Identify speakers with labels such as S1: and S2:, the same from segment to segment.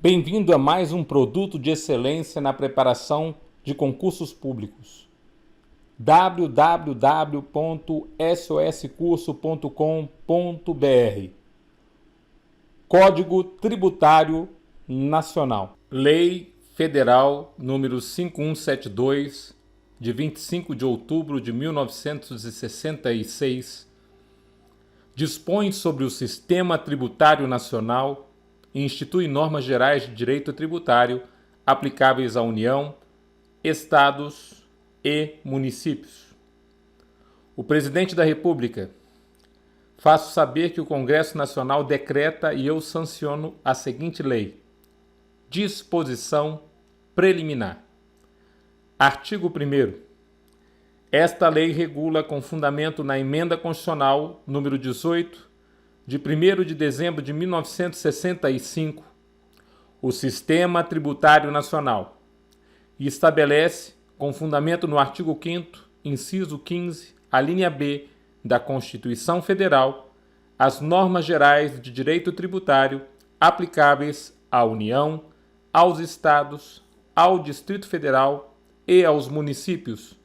S1: Bem-vindo a mais um produto de excelência na preparação de concursos públicos. www.soscurso.com.br. Código Tributário Nacional. Lei Federal número 5172, de 25 de outubro de 1966, dispõe sobre o Sistema Tributário Nacional e institui normas gerais de direito tributário aplicáveis à União, Estados e municípios. O Presidente da República: faço saber que o Congresso Nacional decreta e eu sanciono a seguinte lei. Disposição preliminar. Artigo 1º. Esta lei regula, com fundamento na Emenda Constitucional número 18, de 1º de dezembro de 1965, o Sistema Tributário Nacional, e estabelece, com fundamento no artigo 5º, inciso 15, a linha B da Constituição Federal, as normas gerais de direito tributário aplicáveis à União, aos Estados, ao Distrito Federal e aos municípios,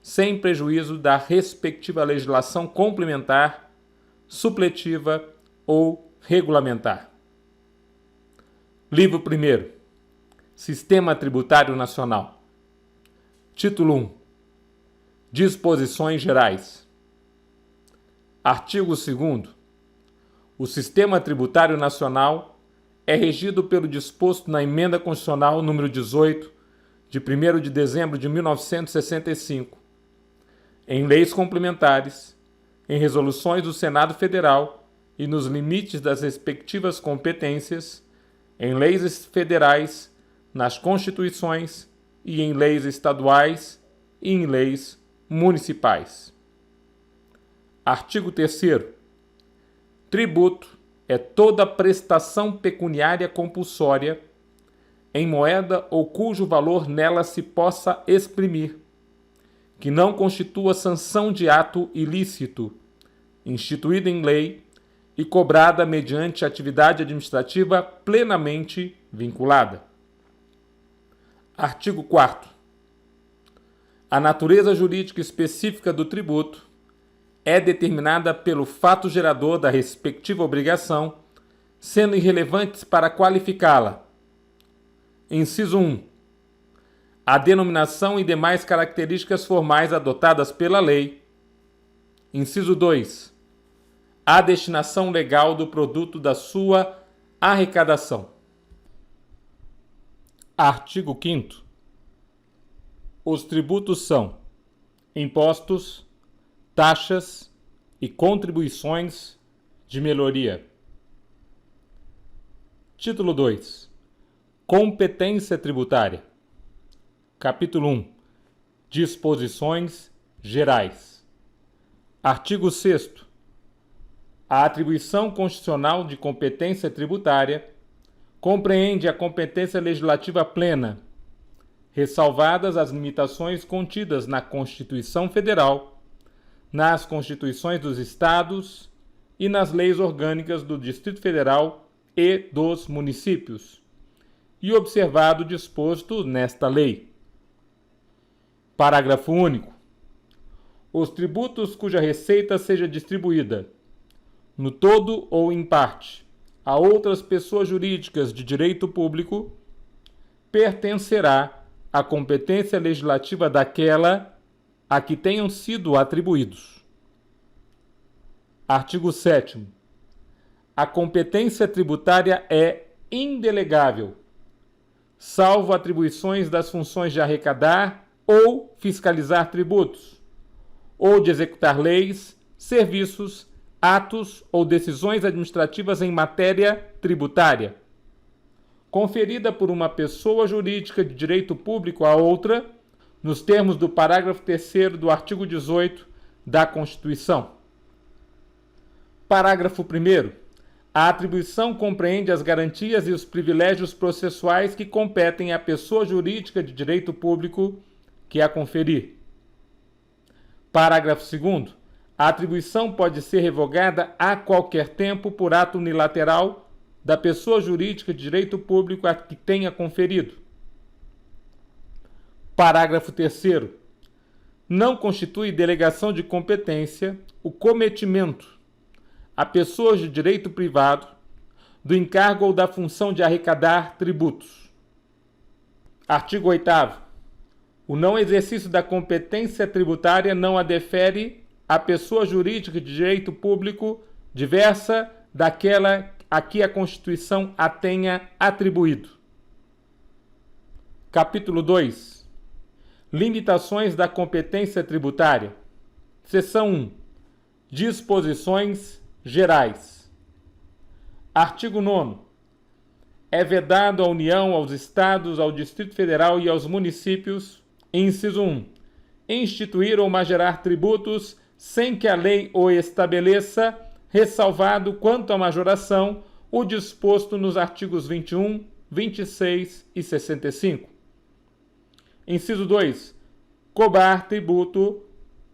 S1: sem prejuízo da respectiva legislação complementar, supletiva ou regulamentar. Livro 1º. Sistema Tributário Nacional. Título 1. Disposições Gerais. Artigo 2º. O Sistema Tributário Nacional é regido pelo disposto na Emenda Constitucional número 18, de 1º de dezembro de 1965, em leis complementares, em resoluções do Senado Federal e nos limites das respectivas competências, em leis federais, nas constituições e em leis estaduais e em leis municipais. Artigo 3º. Tributo é toda prestação pecuniária compulsória em moeda ou cujo valor nela se possa exprimir, que não constitua sanção de ato ilícito, instituída em lei e cobrada mediante atividade administrativa plenamente vinculada. Artigo 4º. A natureza jurídica específica do tributo é determinada pelo fato gerador da respectiva obrigação, sendo irrelevantes para qualificá-la. Inciso 1. A denominação e demais características formais adotadas pela lei. Inciso 2. A destinação legal do produto da sua arrecadação. Artigo 5º. Os tributos são impostos, taxas e contribuições de melhoria. Título 2. Competência tributária. Capítulo 1. Disposições gerais. Artigo 6º. A atribuição constitucional de competência tributária compreende a competência legislativa plena, ressalvadas as limitações contidas na Constituição Federal, nas Constituições dos Estados e nas leis orgânicas do Distrito Federal e dos municípios, e observado o disposto nesta lei. Parágrafo único. Os tributos cuja receita seja distribuída, no todo ou em parte, a outras pessoas jurídicas de direito público, pertencerá à competência legislativa daquela a que tenham sido atribuídos. Artigo 7º. A competência tributária é indelegável, salvo atribuições das funções de arrecadar ou fiscalizar tributos, ou de executar leis, serviços, atos ou decisões administrativas em matéria tributária, conferida por uma pessoa jurídica de direito público a outra, nos termos do parágrafo 3º do artigo 18 da Constituição. Parágrafo 1º. A atribuição compreende as garantias e os privilégios processuais que competem à pessoa jurídica de direito público que a conferir. Parágrafo 2º. A atribuição pode ser revogada a qualquer tempo por ato unilateral da pessoa jurídica de direito público a que tenha conferido. Parágrafo 3º. Não constitui delegação de competência o cometimento a pessoas de direito privado do encargo ou da função de arrecadar tributos. Artigo 8º. O não exercício da competência tributária não a defere a pessoa jurídica de direito público diversa daquela a que a Constituição a tenha atribuído. Capítulo 2. Limitações da competência tributária. Seção 1. Disposições gerais. Artigo 9º. É vedado à União, aos Estados, ao Distrito Federal e aos municípios, inciso 1, instituir ou majorar tributos sem que a lei o estabeleça, ressalvado quanto à majoração o disposto nos artigos 21, 26 e 65. Inciso 2. Cobrar tributo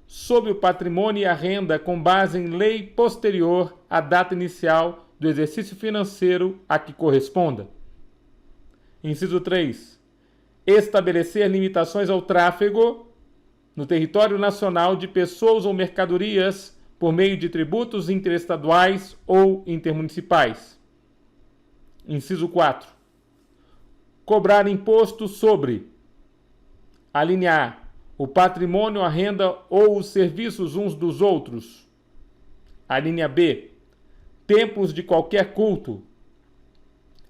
S1: sobre o patrimônio e a renda com base em lei posterior à data inicial do exercício financeiro a que corresponda. Inciso 3. Estabelecer limitações ao tráfego no território nacional de pessoas ou mercadorias por meio de tributos interestaduais ou intermunicipais. Inciso 4. Cobrar imposto sobre: alínea A, o patrimônio, a renda ou os serviços uns dos outros. Alínea B, templos de qualquer culto.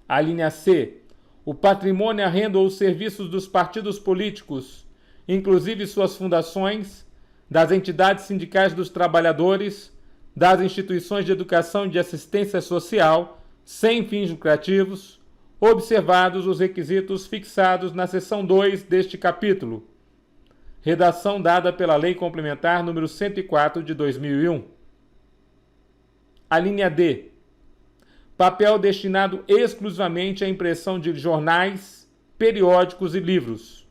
S1: Alínea C, o patrimônio, a renda ou os serviços dos partidos políticos, inclusive suas fundações, das entidades sindicais dos trabalhadores, das instituições de educação e de assistência social, sem fins lucrativos, observados os requisitos fixados na seção 2 deste capítulo. Redação dada pela Lei Complementar nº 104 de 2001. Alínea D. Papel destinado exclusivamente à impressão de jornais, periódicos e livros.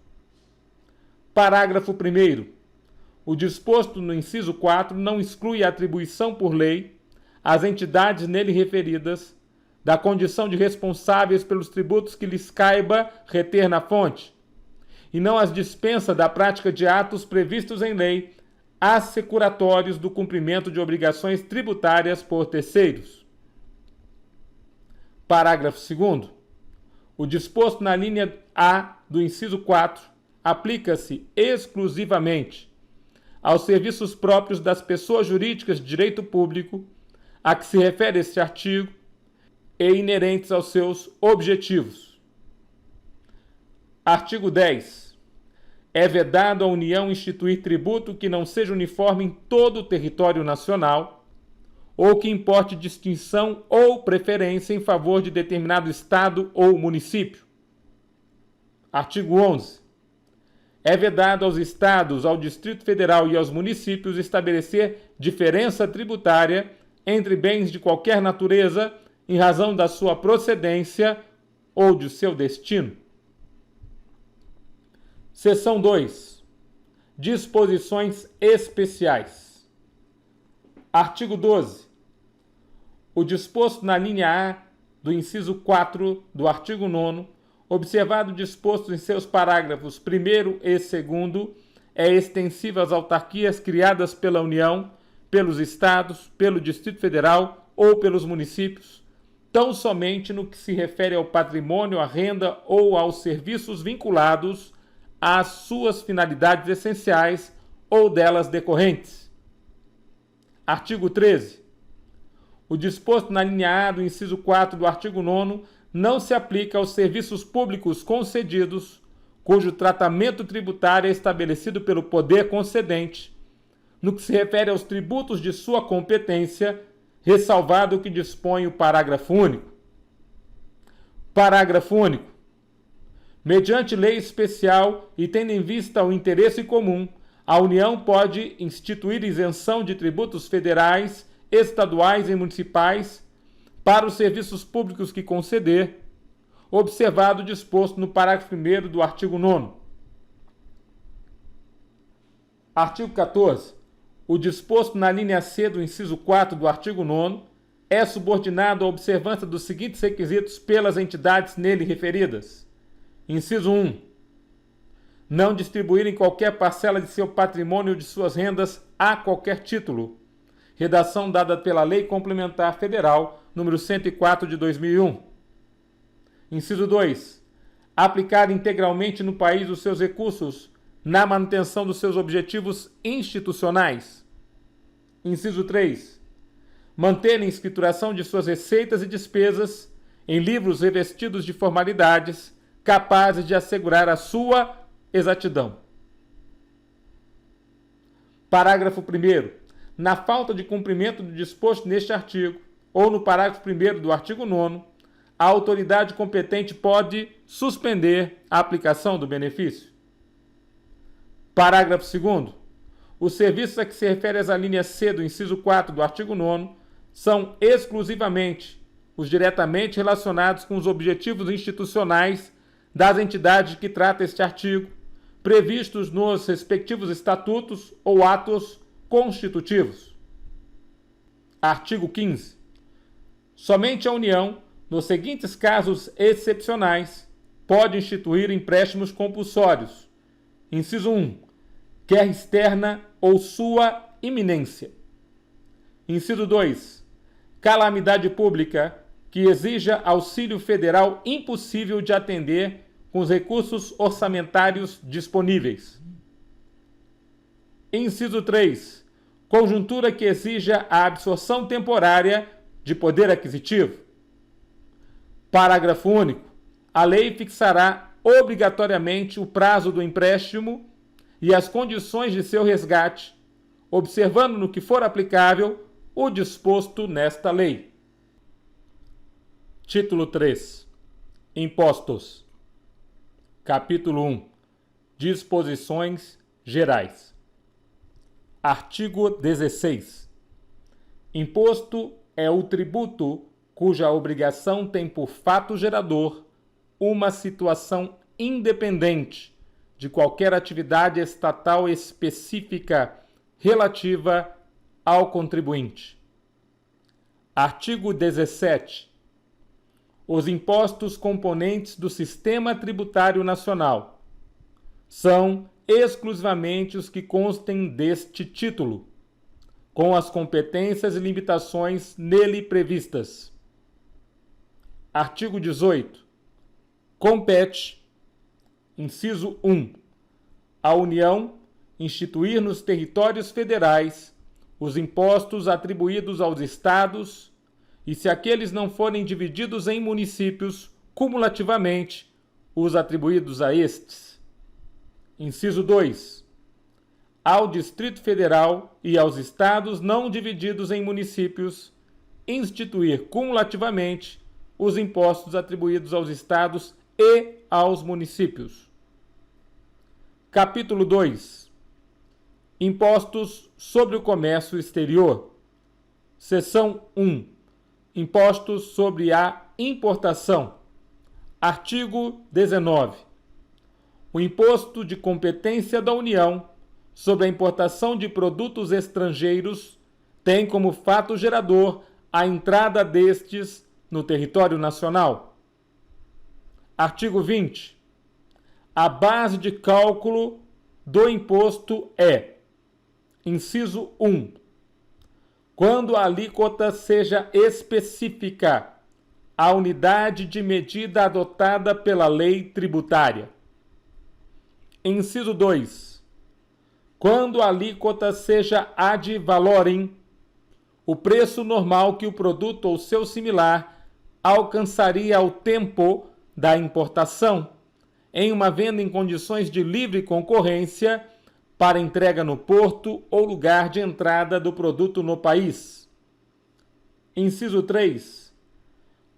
S1: Parágrafo 1º. O disposto no inciso 4 não exclui a atribuição por lei às entidades nele referidas da condição de responsáveis pelos tributos que lhes caiba reter na fonte, e não as dispensa da prática de atos previstos em lei assecuratórios do cumprimento de obrigações tributárias por terceiros. Parágrafo 2º. O disposto na linha A do inciso 4 aplica-se exclusivamente aos serviços próprios das pessoas jurídicas de direito público a que se refere este artigo e inerentes aos seus objetivos. Artigo 10. É vedado à União instituir tributo que não seja uniforme em todo o território nacional ou que importe distinção ou preferência em favor de determinado estado ou município. Artigo 11. É vedado aos estados, ao Distrito Federal e aos municípios estabelecer diferença tributária entre bens de qualquer natureza em razão da sua procedência ou de seu destino. Seção 2. Disposições especiais. Artigo 12. O disposto na linha A do inciso 4 do artigo 9º, observado o disposto em seus parágrafos 1º e 2º, é extensivo às autarquias criadas pela União, pelos Estados, pelo Distrito Federal ou pelos municípios, tão somente no que se refere ao patrimônio, à renda ou aos serviços vinculados às suas finalidades essenciais ou delas decorrentes. Artigo 13. O disposto na linha A do inciso 4 do artigo 9º não se aplica aos serviços públicos concedidos, cujo tratamento tributário é estabelecido pelo poder concedente, no que se refere aos tributos de sua competência, ressalvado o que dispõe o parágrafo único. Parágrafo único. Mediante lei especial e tendo em vista o interesse comum, a União pode instituir isenção de tributos federais, estaduais e municipais para os serviços públicos que conceder, observado o disposto no parágrafo 1º do artigo 9º. Artigo 14. O disposto na linha C do inciso 4 do artigo 9º é subordinado à observância dos seguintes requisitos pelas entidades nele referidas. Inciso 1. Não distribuírem qualquer parcela de seu patrimônio ou de suas rendas a qualquer título. Redação dada pela Lei Complementar Federal número 104 de 2001. Inciso 2. Aplicar integralmente no país os seus recursos na manutenção dos seus objetivos institucionais. Inciso 3. Manter a escrituração de suas receitas e despesas em livros revestidos de formalidades capazes de assegurar a sua exatidão. Parágrafo 1º. Na falta de cumprimento do disposto neste artigo, ou no parágrafo 1º do artigo 9º, a autoridade competente pode suspender a aplicação do benefício. Parágrafo 2º. Os serviços a que se refere essa linha C do inciso 4 do artigo 9º são exclusivamente os diretamente relacionados com os objetivos institucionais das entidades de que trata este artigo, previstos nos respectivos estatutos ou atos constitutivos. Artigo 15. Somente a União, nos seguintes casos excepcionais, pode instituir empréstimos compulsórios. Inciso 1. Quer externa ou sua iminência. Inciso 2. Calamidade pública que exija auxílio federal impossível de atender com os recursos orçamentários disponíveis. Inciso 3. Conjuntura que exija a absorção temporária de poder aquisitivo. Parágrafo único. A lei fixará obrigatoriamente o prazo do empréstimo e as condições de seu resgate, observando no que for aplicável o disposto nesta lei. Título 3. Impostos. Capítulo 1. Disposições gerais. Artigo 16. Imposto é o tributo cuja obrigação tem por fato gerador uma situação independente de qualquer atividade estatal específica relativa ao contribuinte. Artigo 17. Os impostos componentes do Sistema Tributário Nacional são exclusivamente os que constem deste título, com as competências e limitações nele previstas. Artigo 18. Compete, inciso 1, à União instituir nos territórios federais os impostos atribuídos aos estados e, se aqueles não forem divididos em municípios, cumulativamente, os atribuídos a estes. Inciso 2. Ao Distrito Federal e aos estados não divididos em municípios, instituir cumulativamente os impostos atribuídos aos estados e aos municípios. Capítulo 2. Impostos sobre o comércio exterior. Seção 1. Impostos sobre a importação. Artigo 19. O imposto de competência da União sobre a importação de produtos estrangeiros tem como fato gerador a entrada destes no território nacional. Artigo 20. A base de cálculo do imposto é: inciso 1. Quando a alíquota seja específica, a unidade de medida adotada pela lei tributária. Inciso 2. Quando a alíquota seja ad valorem, o preço normal que o produto ou seu similar alcançaria ao tempo da importação, em uma venda em condições de livre concorrência para entrega no porto ou lugar de entrada do produto no país. Inciso 3.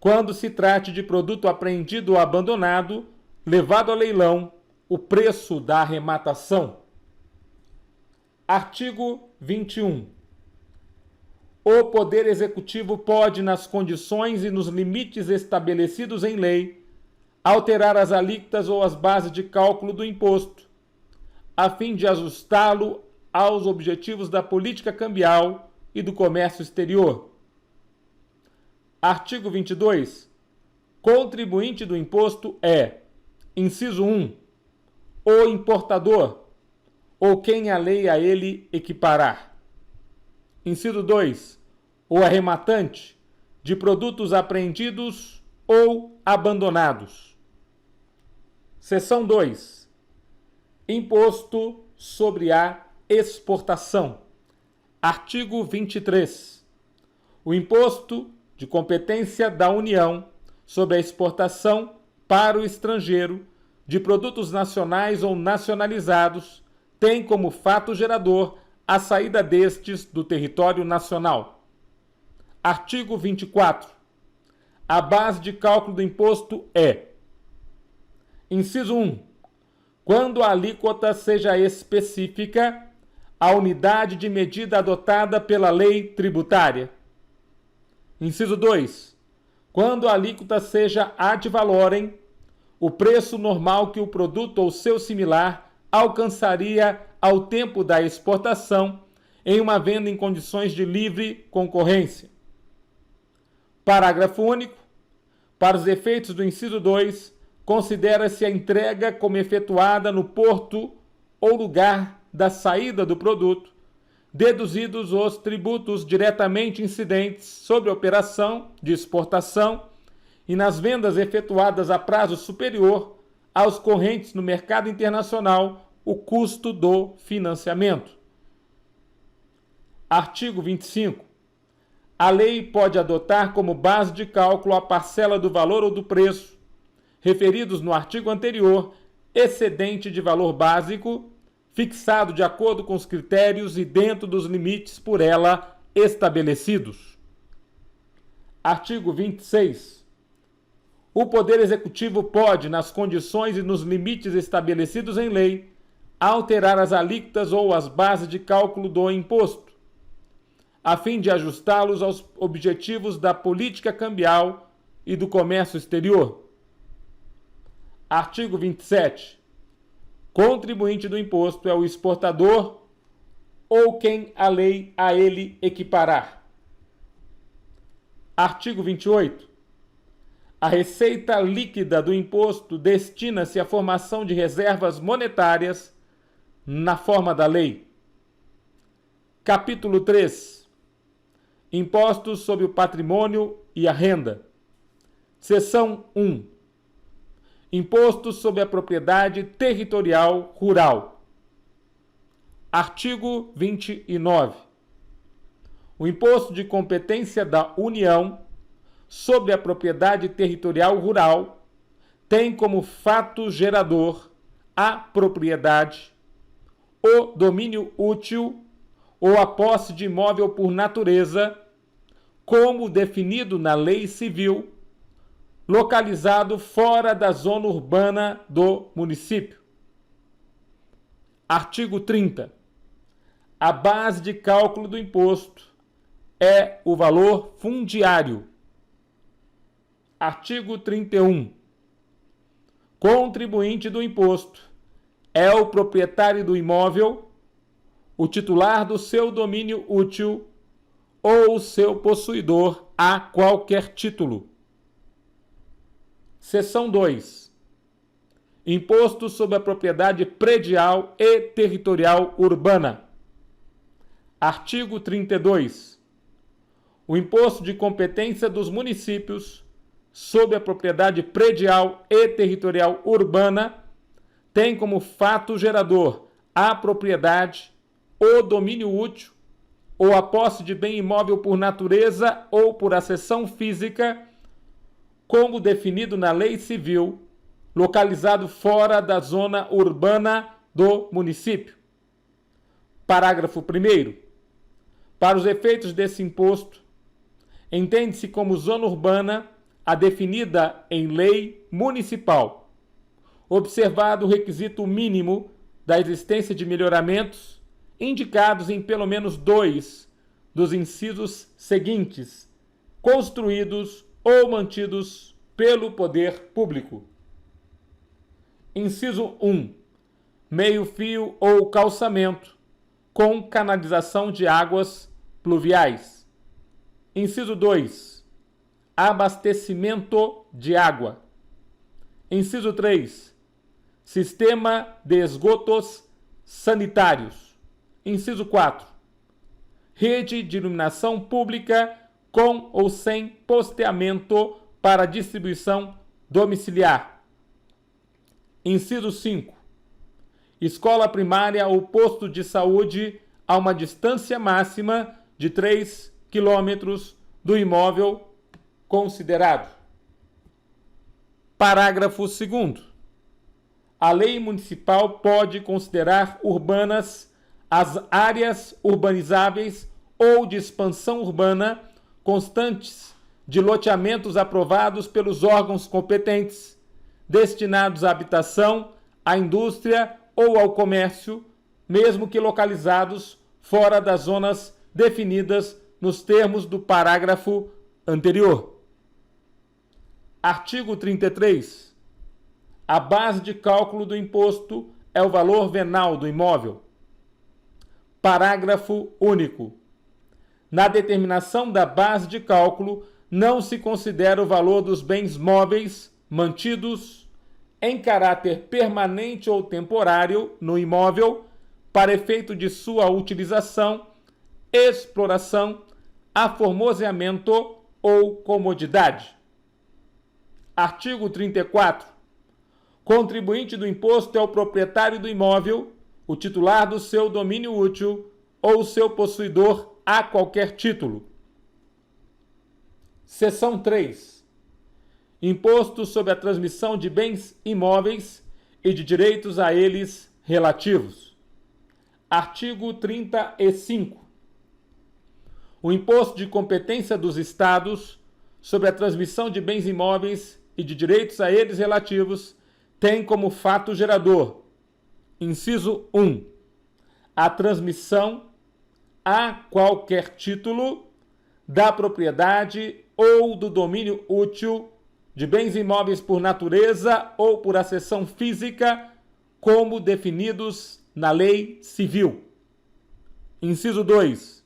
S1: Quando se trate de produto apreendido ou abandonado, levado a leilão, o preço da arrematação. Artigo 21. O Poder Executivo pode, nas condições e nos limites estabelecidos em lei, alterar as alíquotas ou as bases de cálculo do imposto, a fim de ajustá-lo aos objetivos da política cambial e do comércio exterior. Artigo 22. Contribuinte do imposto é: inciso 1, o importador ou quem a lei a ele equiparar. Inciso 2, o arrematante de produtos apreendidos ou abandonados. Seção 2. Imposto sobre a exportação. Artigo 23. O imposto de competência da União sobre a exportação para o estrangeiro de produtos nacionais ou nacionalizados tem como fato gerador a saída destes do território nacional. Artigo 24. A base de cálculo do imposto é: inciso 1. Quando a alíquota seja específica, a unidade de medida adotada pela lei tributária. Inciso 2. Quando a alíquota seja ad valorem, o preço normal que o produto ou seu similar alcançaria ao tempo da exportação em uma venda em condições de livre concorrência. Parágrafo único. Para os efeitos do inciso 2, considera-se a entrega como efetuada no porto ou lugar da saída do produto, deduzidos os tributos diretamente incidentes sobre a operação de exportação e nas vendas efetuadas a prazo superior aos correntes no mercado internacional, o custo do financiamento. Artigo 25. A lei pode adotar como base de cálculo a parcela do valor ou do preço, referidos no artigo anterior, excedente de valor básico, fixado de acordo com os critérios e dentro dos limites por ela estabelecidos. Artigo 26. O Poder Executivo pode, nas condições e nos limites estabelecidos em lei, alterar as alíquotas ou as bases de cálculo do imposto, a fim de ajustá-los aos objetivos da política cambial e do comércio exterior. Artigo 27. Contribuinte do imposto é o exportador ou quem a lei a ele equiparar. Artigo 28. A receita líquida do imposto destina-se à formação de reservas monetárias na forma da lei. Capítulo 3. Impostos sobre o patrimônio e a renda. Seção 1. Imposto sobre a propriedade territorial rural. Artigo 29. O imposto de competência da União sobre a propriedade territorial rural tem como fato gerador a propriedade, o domínio útil ou a posse de imóvel por natureza, como definido na lei civil, localizado fora da zona urbana do município. Artigo 30. A base de cálculo do imposto é o valor fundiário. Artigo 31. Contribuinte do imposto é o proprietário do imóvel, o titular do seu domínio útil ou o seu possuidor a qualquer título. Seção 2. Imposto sobre a propriedade predial e territorial urbana. Artigo 32. O imposto de competência dos municípios sobre a propriedade predial e territorial urbana tem como fato gerador a propriedade, o domínio útil ou a posse de bem imóvel por natureza ou por acessão física, como definido na lei civil, localizado fora da zona urbana do município. Parágrafo 1º. Para os efeitos desse imposto, entende-se como zona urbana a definida em lei municipal, observado o requisito mínimo da existência de melhoramentos indicados em pelo menos 2 dos incisos seguintes, construídos ou mantidos pelo poder público. Inciso 1. Meio-fio ou calçamento com canalização de águas pluviais. Inciso 2. abastecimento de água. Inciso 3. Sistema de esgotos sanitários. Inciso 4. Rede de iluminação pública com ou sem posteamento para distribuição domiciliar. Inciso 5. Escola primária ou posto de saúde a uma distância máxima de 3 km do imóvel considerado. Parágrafo 2º. A lei municipal pode considerar urbanas as áreas urbanizáveis ou de expansão urbana constantes de loteamentos aprovados pelos órgãos competentes, destinados à habitação, à indústria ou ao comércio, mesmo que localizados fora das zonas definidas nos termos do parágrafo anterior. Artigo 33. A base de cálculo do imposto é o valor venal do imóvel. Parágrafo único. Na determinação da base de cálculo, não se considera o valor dos bens móveis mantidos em caráter permanente ou temporário no imóvel para efeito de sua utilização, exploração, aformoseamento ou comodidade. Artigo 34. Contribuinte do imposto é o proprietário do imóvel, o titular do seu domínio útil ou o seu possuidor a qualquer título. Seção 3. Imposto sobre a transmissão de bens imóveis e de direitos a eles relativos. Artigo 35. O imposto de competência dos Estados sobre a transmissão de bens imóveis e de direitos a eles relativos tem como fato gerador: inciso 1. A transmissão a qualquer título da propriedade ou do domínio útil de bens imóveis por natureza ou por acessão física, como definidos na lei civil. Inciso 2.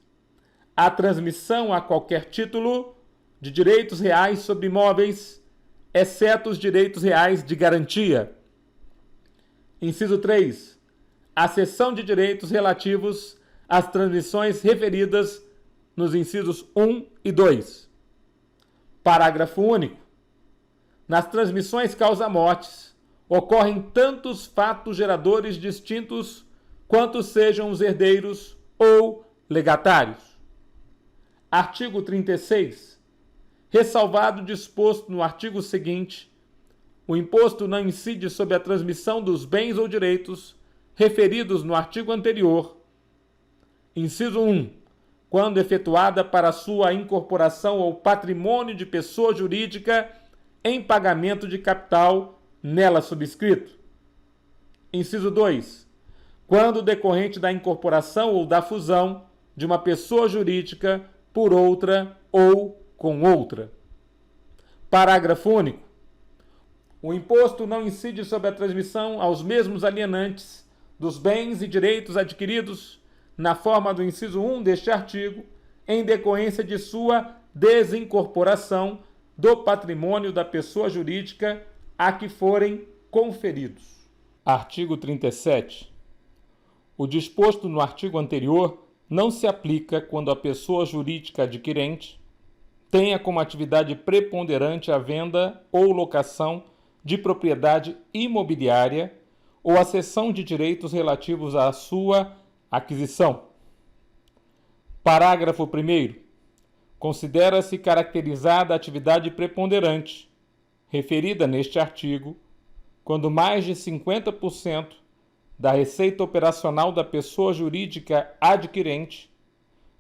S1: A transmissão a qualquer título de direitos reais sobre imóveis, exceto os direitos reais de garantia. Inciso 3. A cessão de direitos relativos às transmissões referidas nos incisos 1 e 2. Parágrafo único. Nas transmissões causa-mortes, ocorrem tantos fatos geradores distintos quanto sejam os herdeiros ou legatários. Artigo 36. Ressalvado o disposto no artigo seguinte, o imposto não incide sobre a transmissão dos bens ou direitos referidos no artigo anterior. Inciso 1. Quando efetuada para sua incorporação ao patrimônio de pessoa jurídica em pagamento de capital nela subscrito. Inciso 2. Quando decorrente da incorporação ou da fusão de uma pessoa jurídica por outra ou com outra. Parágrafo único. O imposto não incide sobre a transmissão aos mesmos alienantes dos bens e direitos adquiridos na forma do inciso 1 deste artigo, em decorrência de sua desincorporação do patrimônio da pessoa jurídica a que forem conferidos. Artigo 37. O disposto no artigo anterior não se aplica quando a pessoa jurídica adquirente tenha como atividade preponderante a venda ou locação de propriedade imobiliária ou a cessão de direitos relativos à sua aquisição. Parágrafo 1º. Considera-se caracterizada a atividade preponderante, referida neste artigo, quando mais de 50% da receita operacional da pessoa jurídica adquirente,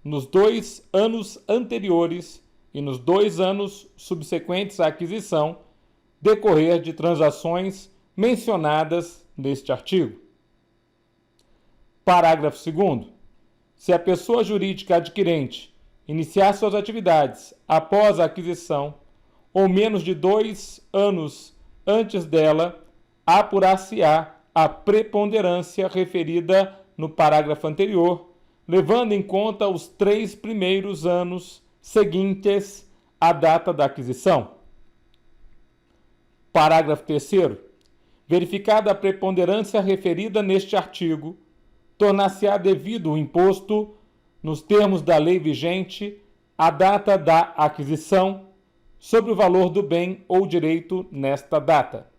S1: nos 2 anos anteriores e nos 2 anos subsequentes à aquisição, decorrer de transações mencionadas neste artigo. Parágrafo 2º. Se a pessoa jurídica adquirente iniciar suas atividades após a aquisição, ou menos de 2 anos antes dela, apurar-se-á a preponderância referida no parágrafo anterior, levando em conta os 3 primeiros anos seguintes a data da aquisição. Parágrafo 3º. Verificada a preponderância referida neste artigo, tornar-se-á devido o imposto, nos termos da lei vigente, a data da aquisição, sobre o valor do bem ou direito nesta data.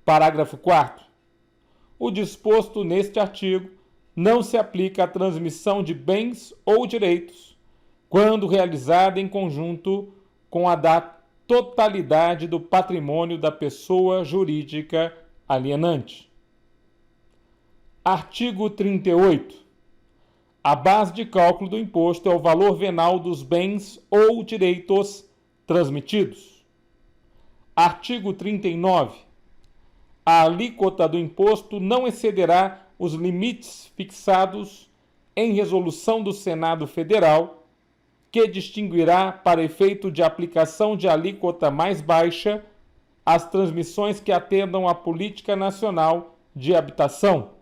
S1: Parágrafo 4º. O disposto neste artigo não se aplica à transmissão de bens ou direitos, quando realizada em conjunto com a da totalidade do patrimônio da pessoa jurídica alienante. Artigo 38. A base de cálculo do imposto é o valor venal dos bens ou direitos transmitidos. Artigo 39. A alíquota do imposto não excederá os limites fixados em resolução do Senado Federal, que distinguirá, para efeito de aplicação de alíquota mais baixa, as transmissões que atendam à Política Nacional de Habitação,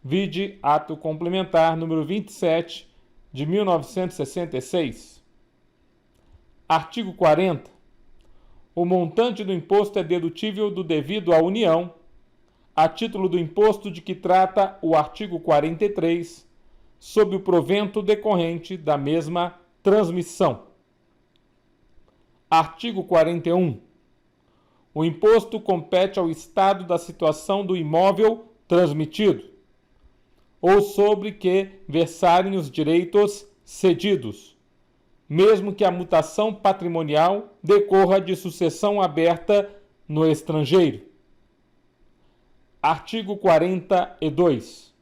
S1: vide Ato Complementar número 27, de 1966. Artigo 40. O montante do imposto é dedutível do devido à União, a título do imposto de que trata o artigo 43, sob o provento decorrente da mesma transmissão. Artigo 41. O imposto compete ao Estado da situação do imóvel transmitido, ou sobre que versarem os direitos cedidos, mesmo que a mutação patrimonial decorra de sucessão aberta no estrangeiro. Artigo 42.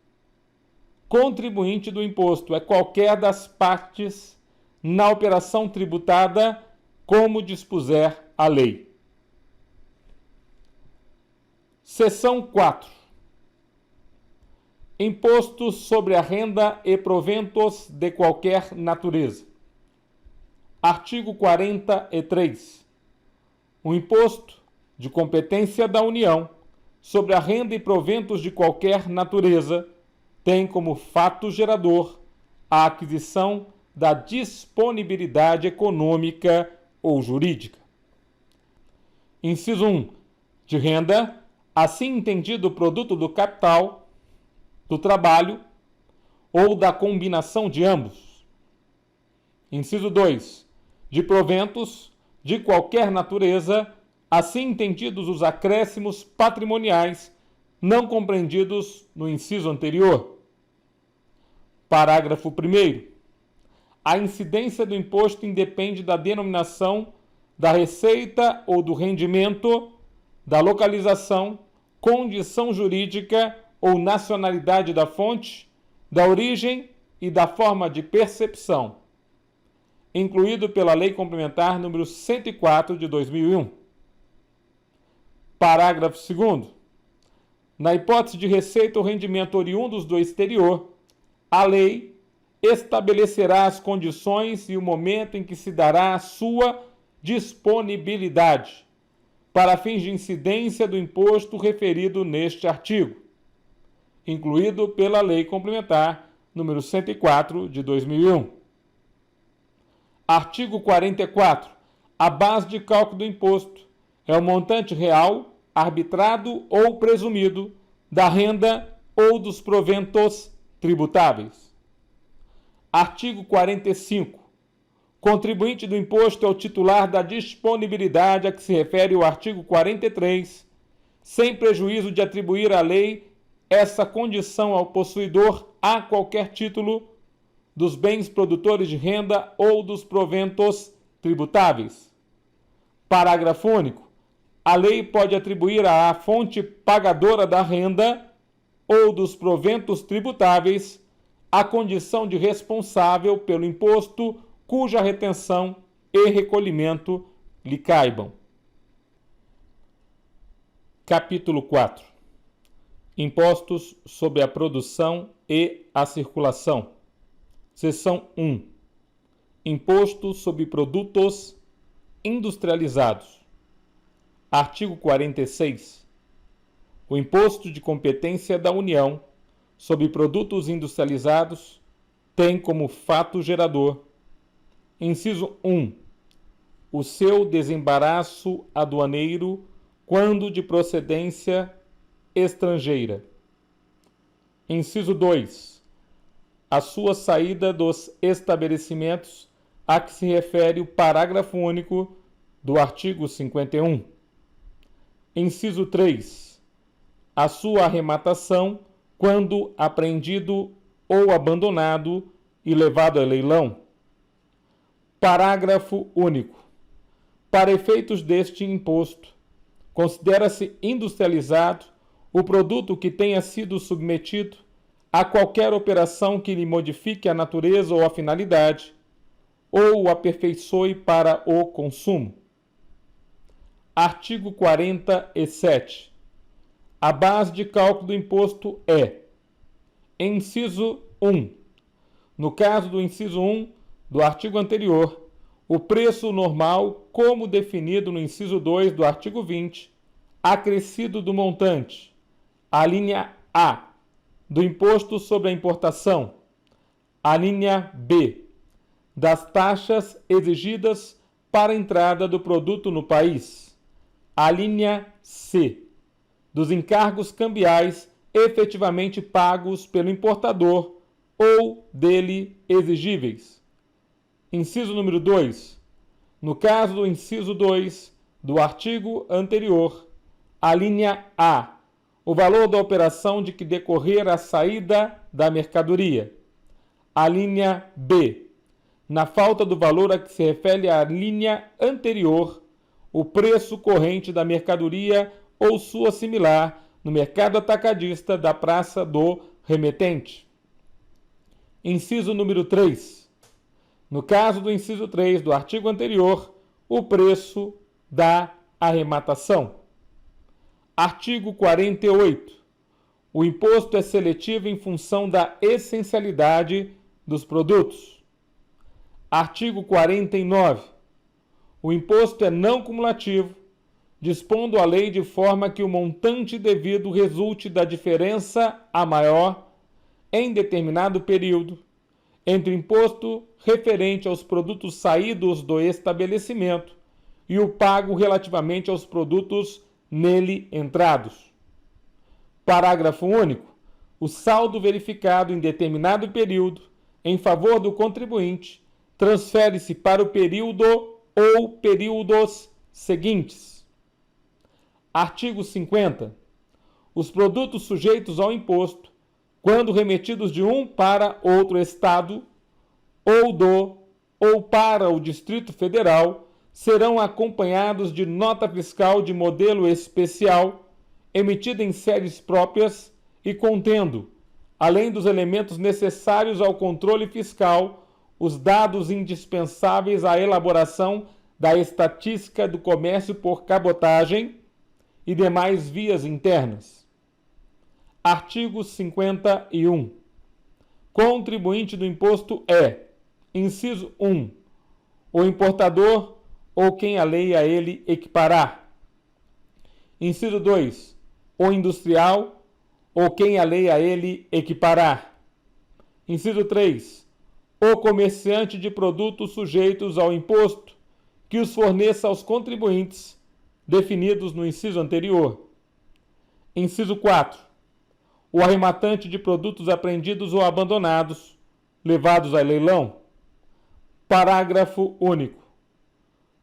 S1: Contribuinte do imposto é qualquer das partes na operação tributada, como dispuser a lei. Seção 4. Imposto sobre a renda e proventos de qualquer natureza. Artigo 43. O imposto de competência da União sobre a renda e proventos de qualquer natureza tem como fato gerador a aquisição da disponibilidade econômica ou jurídica. Inciso 1. De renda, assim entendido o produto do capital, do trabalho ou da combinação de ambos. Inciso 2. De proventos de qualquer natureza, assim entendidos os acréscimos patrimoniais não compreendidos no inciso anterior. Parágrafo 1º. A incidência do imposto independe da denominação da receita ou do rendimento, da localização, condição jurídica ou nacionalidade da fonte, da origem e da forma de percepção, incluído pela Lei Complementar número 104 de 2001. Parágrafo 2º. Na hipótese de receita ou rendimento oriundos do exterior, a lei estabelecerá as condições e o momento em que se dará a sua disponibilidade, para fins de incidência do imposto referido neste artigo, incluído pela Lei Complementar número 104 de 2001. Artigo 44. A base de cálculo do imposto é o montante real, arbitrado ou presumido da renda ou dos proventos tributáveis. Artigo 45. Contribuinte do imposto é o titular da disponibilidade a que se refere o artigo 43, sem prejuízo de atribuir à lei essa condição ao possuidor a qualquer título dos bens produtores de renda ou dos proventos tributáveis. Parágrafo único. A lei pode atribuir à fonte pagadora da renda ou dos proventos tributáveis a condição de responsável pelo imposto cuja retenção e recolhimento lhe caibam. Capítulo 4. Impostos sobre a produção e a circulação. Seção 1. Imposto sobre produtos industrializados. Artigo 46. O imposto de competência da União sobre produtos industrializados tem como fato gerador Inciso 1. O seu desembaraço aduaneiro quando de procedência estrangeira. Inciso 2. A sua saída dos estabelecimentos a que se refere o parágrafo único do artigo 51. Inciso 3. A sua arrematação quando apreendido ou abandonado e levado a leilão. Parágrafo único. Para efeitos deste imposto, considera-se industrializado o produto que tenha sido submetido a qualquer operação que lhe modifique a natureza ou a finalidade, ou o aperfeiçoe para o consumo. Artigo 47. A base de cálculo do imposto é: inciso 1. No caso do inciso 1 do artigo anterior, o preço normal, como definido no inciso 2 do artigo 20, acrescido do montante, a linha A, do imposto sobre a importação, a linha B, das taxas exigidas para a entrada do produto no país, a linha C, dos encargos cambiais efetivamente pagos pelo importador ou dele exigíveis. Inciso número 2. No caso do inciso 2 do artigo anterior, a linha A, o valor da operação de que decorrer a saída da mercadoria. A linha B, na falta do valor a que se refere a linha anterior, o preço corrente da mercadoria ou sua similar no mercado atacadista da praça do remetente. Inciso número 3. No caso do inciso 3 do artigo anterior, o preço da arrematação. Artigo 48. O imposto é seletivo em função da essencialidade dos produtos. Artigo 49. O imposto é não cumulativo, dispondo a lei de forma que o montante devido resulte da diferença a maior em determinado período entre o imposto referente aos produtos saídos do estabelecimento e o pago relativamente aos produtos nele entrados. Parágrafo único. O saldo verificado em determinado período em favor do contribuinte transfere-se para o período ou períodos seguintes. Artigo 50. Os produtos sujeitos ao imposto, quando remetidos de um para outro estado ou para o Distrito Federal, serão acompanhados de nota fiscal de modelo especial, emitida em séries próprias e contendo, além dos elementos necessários ao controle fiscal, os dados indispensáveis à elaboração da estatística do comércio por cabotagem e demais vias internas. Artigo 51. Contribuinte do imposto é: inciso 1. O importador ou quem a lei a ele equiparar. Inciso 2. O industrial ou quem a lei a ele equiparar. Inciso 3. O comerciante de produtos sujeitos ao imposto que os forneça aos contribuintes, definidos no inciso anterior. Inciso 4. O arrematante de produtos apreendidos ou abandonados, levados a leilão. Parágrafo único.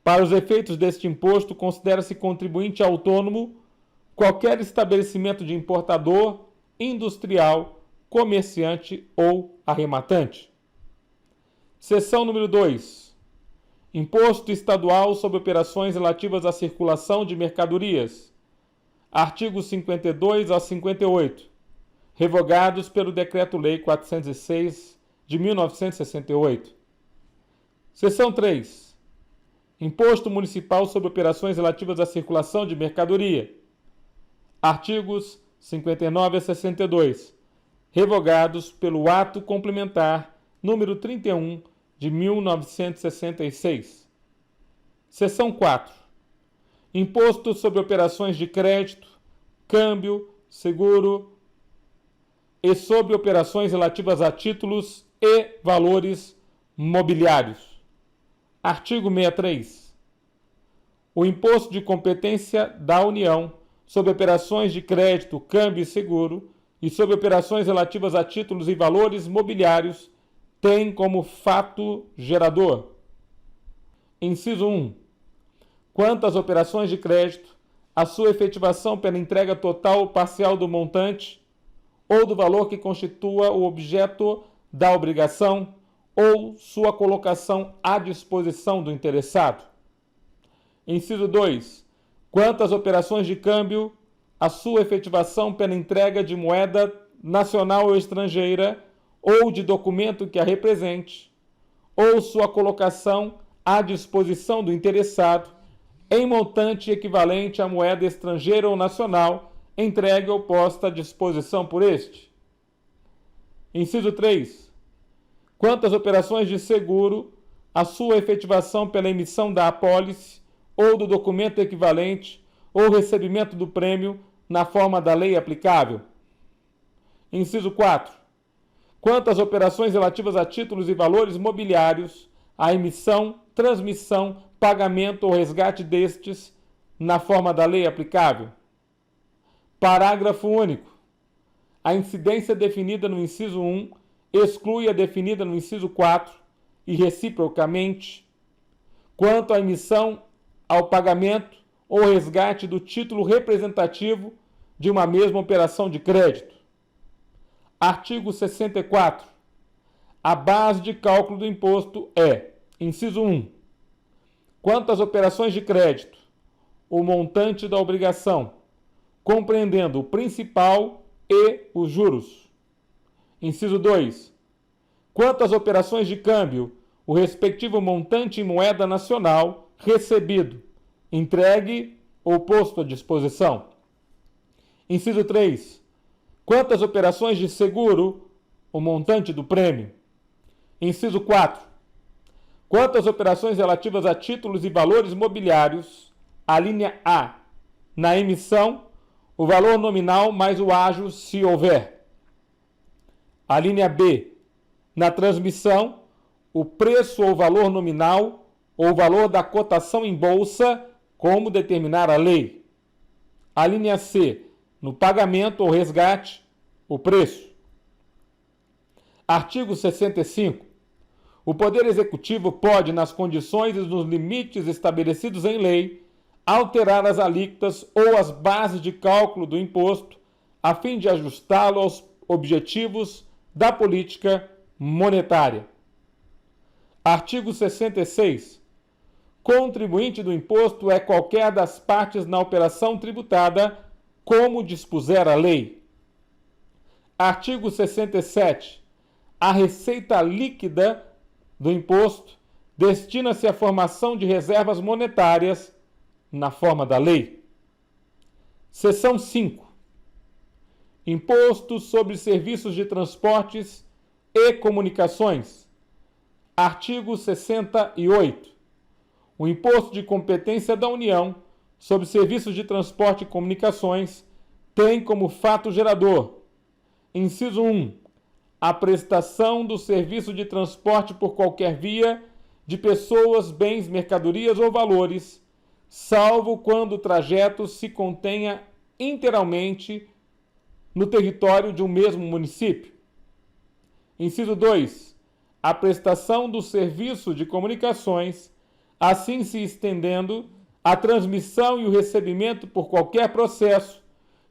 S1: Para os efeitos deste imposto, considera-se contribuinte autônomo qualquer estabelecimento de importador, industrial, comerciante ou arrematante. Seção número 2. Imposto estadual sobre operações relativas à circulação de mercadorias. Artigos 52 a 58. Revogados pelo Decreto-Lei 406 de 1968. Seção 3. Imposto municipal sobre operações relativas à circulação de mercadoria. Artigos 59 a 62. Revogados pelo Ato Complementar número 31 de 1966. Seção 4. Imposto sobre operações de crédito, câmbio, seguro e sobre operações relativas a títulos e valores mobiliários. Artigo 63. O imposto de competência da União sobre operações de crédito, câmbio e seguro e sobre operações relativas a títulos e valores mobiliários tem como fato gerador: inciso 1. Quanto às operações de crédito, a sua efetivação pela entrega total ou parcial do montante ou do valor que constitua o objeto da obrigação ou sua colocação à disposição do interessado. Inciso 2. Quanto às operações de câmbio, a sua efetivação pela entrega de moeda nacional ou estrangeira ou de documento que a represente, ou sua colocação à disposição do interessado em montante equivalente à moeda estrangeira ou nacional entregue ou posta à disposição por este. Inciso 3. Quanto às operações de seguro, a sua efetivação pela emissão da apólice ou do documento equivalente ou recebimento do prêmio na forma da lei aplicável. Inciso 4. Quanto às operações relativas a títulos e valores mobiliários, a emissão, transmissão, pagamento ou resgate destes na forma da lei aplicável. Parágrafo único. A incidência definida no inciso 1 exclui a definida no inciso 4 e, reciprocamente, quanto à emissão, ao pagamento ou resgate do título representativo de uma mesma operação de crédito. Artigo 64. A base de cálculo do imposto é: inciso 1. Quanto às operações de crédito, o montante da obrigação, compreendendo o principal e os juros. Inciso 2. Quanto às operações de câmbio, o respectivo montante em moeda nacional recebido, entregue ou posto à disposição. Inciso 3. Quanto às operações de seguro, o montante do prêmio. Inciso 4. Quanto às operações relativas a títulos e valores mobiliários, a linha A, na emissão, o valor nominal mais o ágio, se houver. A linha B, na transmissão, o preço ou valor nominal ou o valor da cotação em bolsa, como determinar a lei. A linha C, no pagamento ou resgate, o preço. Artigo 65. O Poder Executivo pode, nas condições e nos limites estabelecidos em lei, alterar as alíquotas ou as bases de cálculo do imposto, a fim de ajustá-lo aos objetivos da política monetária. Artigo 66. Contribuinte do imposto é qualquer das partes na operação tributada, como dispuser a lei. Artigo 67. A receita líquida do imposto destina-se à formação de reservas monetárias na forma da lei. Seção 5. Imposto sobre serviços de transportes e comunicações. Artigo 68. O imposto de competência da União sobre serviços de transporte e comunicações tem como fato gerador: inciso 1. A prestação do serviço de transporte por qualquer via de pessoas, bens, mercadorias ou valores, salvo quando o trajeto se contenha integralmente no território de um mesmo município. Inciso 2. A prestação do serviço de comunicações, assim se estendendo a transmissão e o recebimento por qualquer processo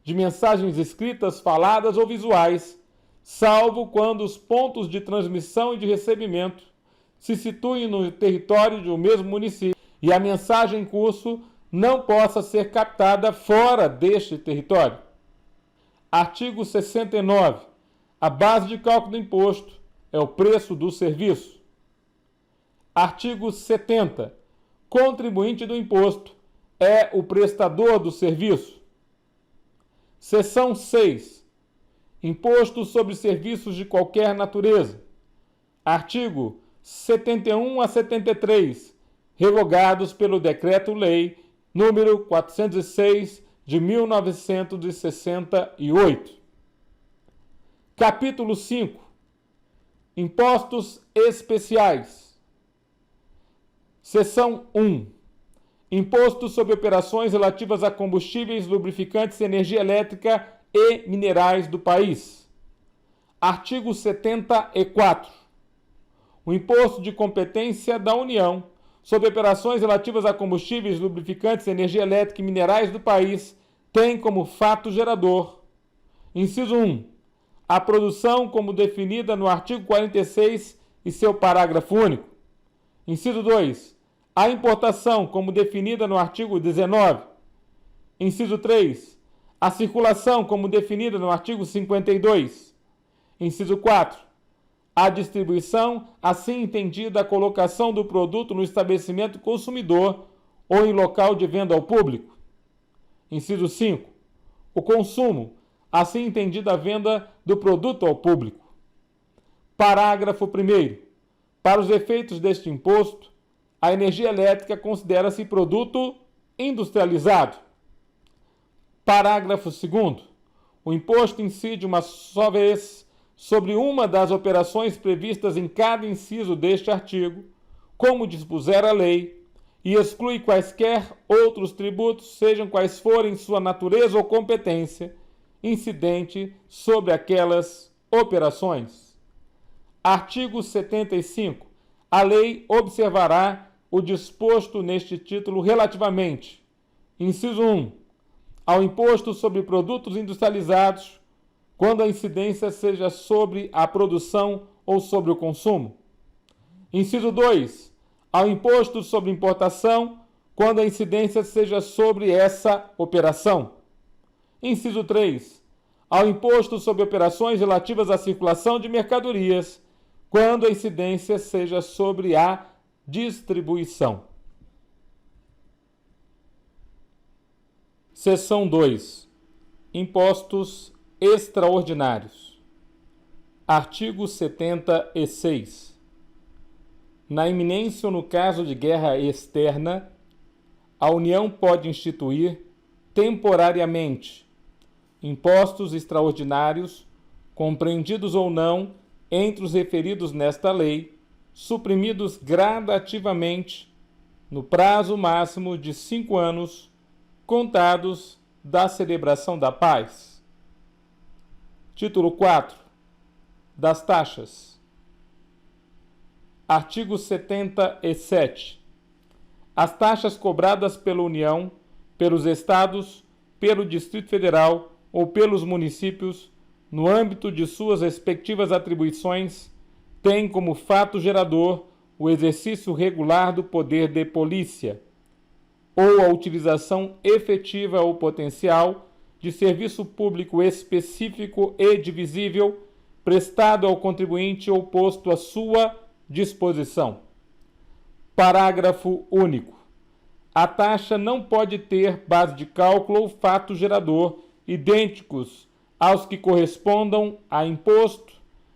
S1: de mensagens escritas, faladas ou visuais, salvo quando os pontos de transmissão e de recebimento se situem no território de um mesmo município e a mensagem em curso não possa ser captada fora deste território. Artigo 69. A base de cálculo do imposto é o preço do serviço. Artigo 70. Contribuinte do imposto é o prestador do serviço. Seção 6. Imposto sobre serviços de qualquer natureza. Artigo 71 a 73, revogados pelo Decreto-Lei número 406 de 1968. Capítulo 5. Impostos especiais. Seção 1. Imposto sobre operações relativas a combustíveis, lubrificantes, energia elétrica e minerais do país. Artigo 74. O imposto de competência da União sobre operações relativas a combustíveis, lubrificantes, energia elétrica e minerais do país tem como fato gerador: inciso 1. A produção como definida no artigo 46 e seu parágrafo único. Inciso 2. A importação como definida no artigo 19. Inciso 3. A circulação como definida no artigo 52. Inciso 4. A distribuição, assim entendida a colocação do produto no estabelecimento consumidor ou em local de venda ao público. Inciso 5. O consumo, assim entendida a venda do produto ao público. Parágrafo 1º. Para os efeitos deste imposto, a energia elétrica considera-se produto industrializado. Parágrafo 2º. O imposto incide uma só vez sobre uma das operações previstas em cada inciso deste artigo, como dispuser a lei, e exclui quaisquer outros tributos, sejam quais forem sua natureza ou competência, incidente sobre aquelas operações. Artigo 75. A lei observará o disposto neste título relativamente: inciso 1. Ao imposto sobre produtos industrializados, quando a incidência seja sobre a produção ou sobre o consumo. Inciso 2. Ao imposto sobre importação, quando a incidência seja sobre essa operação. Inciso 3. Ao imposto sobre operações relativas à circulação de mercadorias, quando a incidência seja sobre a distribuição. Seção 2. Impostos extraordinários. Artigo 76. Na iminência ou no caso de guerra externa, a União pode instituir temporariamente impostos extraordinários, compreendidos ou não entre os referidos nesta lei, suprimidos gradativamente no prazo máximo de 5 anos, contados da celebração da paz. Título 4. Das taxas. Artigo 77. As taxas cobradas pela União, pelos Estados, pelo Distrito Federal ou pelos municípios, no âmbito de suas respectivas atribuições, têm como fato gerador o exercício regular do poder de polícia, ou a utilização efetiva ou potencial de serviço público específico e divisível prestado ao contribuinte ou posto à sua disposição. Parágrafo único. A taxa não pode ter base de cálculo ou fato gerador idênticos aos que correspondam a imposto,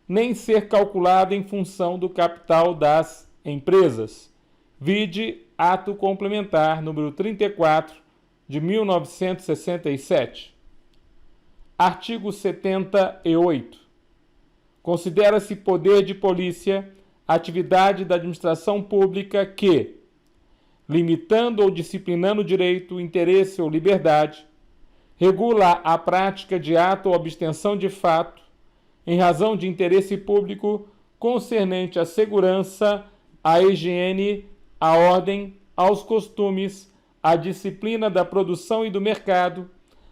S1: nem ser calculada em função do capital das empresas. Vide Ato Complementar número 34 de 1967. Artigo 78. Considera-se poder de polícia atividade da administração pública que, limitando ou disciplinando o direito, interesse ou liberdade, regula a prática de ato ou abstenção de fato, em razão de interesse público concernente à segurança, à higiene, à ordem, aos costumes, à disciplina da produção e do mercado,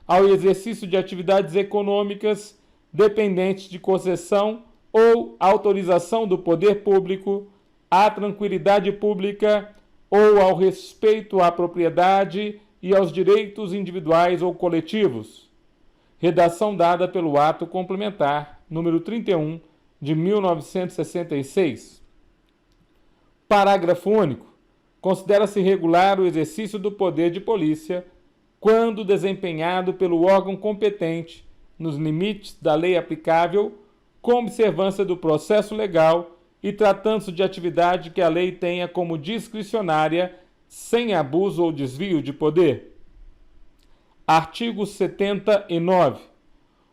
S1: ao exercício de atividades econômicas dependentes de concessão ou autorização do poder público, à tranquilidade pública ou ao respeito à propriedade e aos direitos individuais ou coletivos. Redação dada pelo Ato Complementar número 31 de 1966. Parágrafo único. Considera-se regular o exercício do poder de polícia quando desempenhado pelo órgão competente nos limites da lei aplicável, com observância do processo legal e tratando-se de atividade que a lei tenha como discricionária, sem abuso ou desvio de poder. Artigo 79.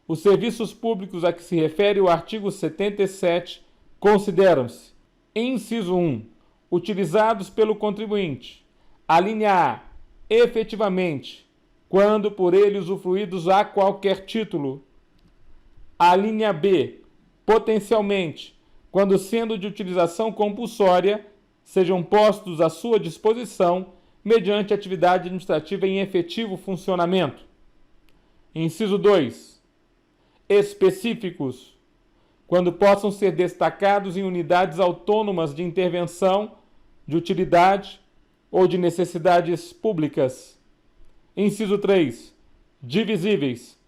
S1: Os serviços públicos a que se refere o artigo 77 consideram-se: inciso 1, utilizados pelo contribuinte. A linha A, efetivamente, quando por ele usufruídos a qualquer título. A linha B, potencialmente, quando sendo de utilização compulsória, sejam postos à sua disposição mediante atividade administrativa em efetivo funcionamento. Inciso 2. Específicos, quando possam ser destacados em unidades autônomas de intervenção, de utilidade ou de necessidades públicas. Inciso 3. Divisíveis,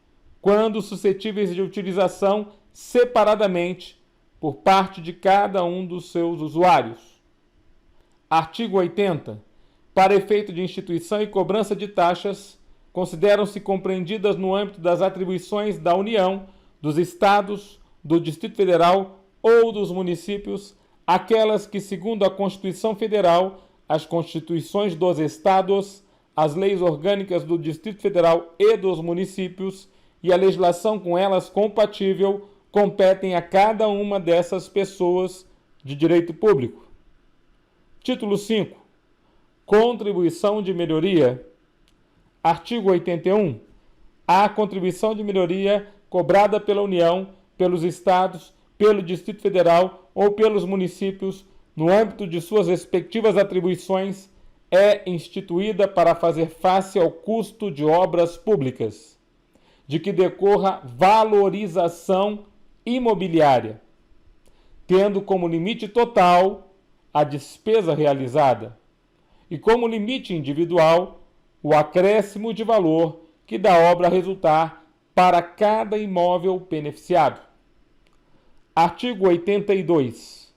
S1: quando suscetíveis de utilização separadamente por parte de cada um dos seus usuários. Artigo 80. Para efeito de instituição e cobrança de taxas, consideram-se compreendidas no âmbito das atribuições da União, dos Estados, do Distrito Federal ou dos municípios, aquelas que, segundo a Constituição Federal, as Constituições dos Estados, as leis orgânicas do Distrito Federal e dos municípios e a legislação com elas compatível, competem a cada uma dessas pessoas de direito público. Título 5. Contribuição de melhoria. Artigo 81. A contribuição de melhoria cobrada pela União, pelos Estados, pelo Distrito Federal ou pelos municípios, no âmbito de suas respectivas atribuições, é instituída para fazer face ao custo de obras públicas, de que decorra valorização imobiliária, tendo como limite total a despesa realizada e como limite individual o acréscimo de valor que da obra resultar para cada imóvel beneficiado. Artigo 82.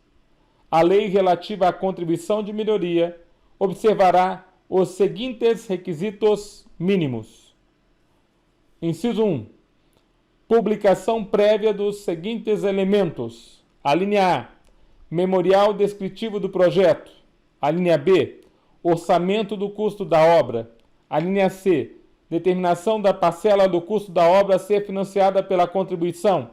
S1: A lei relativa à contribuição de melhoria observará os seguintes requisitos mínimos. Inciso 1. Publicação prévia dos seguintes elementos. A linha A, memorial descritivo do projeto. A linha B, orçamento do custo da obra. A linha C, determinação da parcela do custo da obra a ser financiada pela contribuição.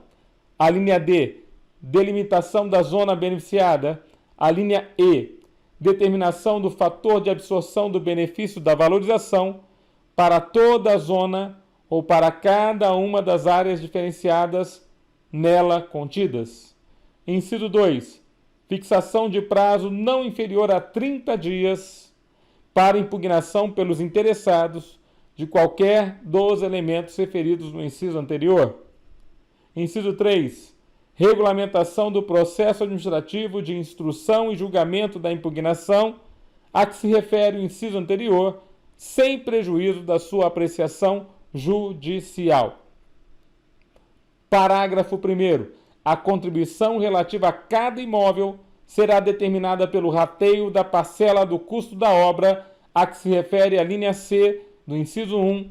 S1: A linha D, delimitação da zona beneficiada. A linha E, determinação do fator de absorção do benefício da valorização para toda a zona ou para cada uma das áreas diferenciadas nela contidas. Inciso 2. Fixação de prazo não inferior a 30 dias para impugnação pelos interessados de qualquer dos elementos referidos no inciso anterior. Inciso 3. Regulamentação do processo administrativo de instrução e julgamento da impugnação a que se refere o inciso anterior, sem prejuízo da sua apreciação judicial. Parágrafo 1º. A contribuição relativa a cada imóvel será determinada pelo rateio da parcela do custo da obra a que se refere a linha C do inciso 1,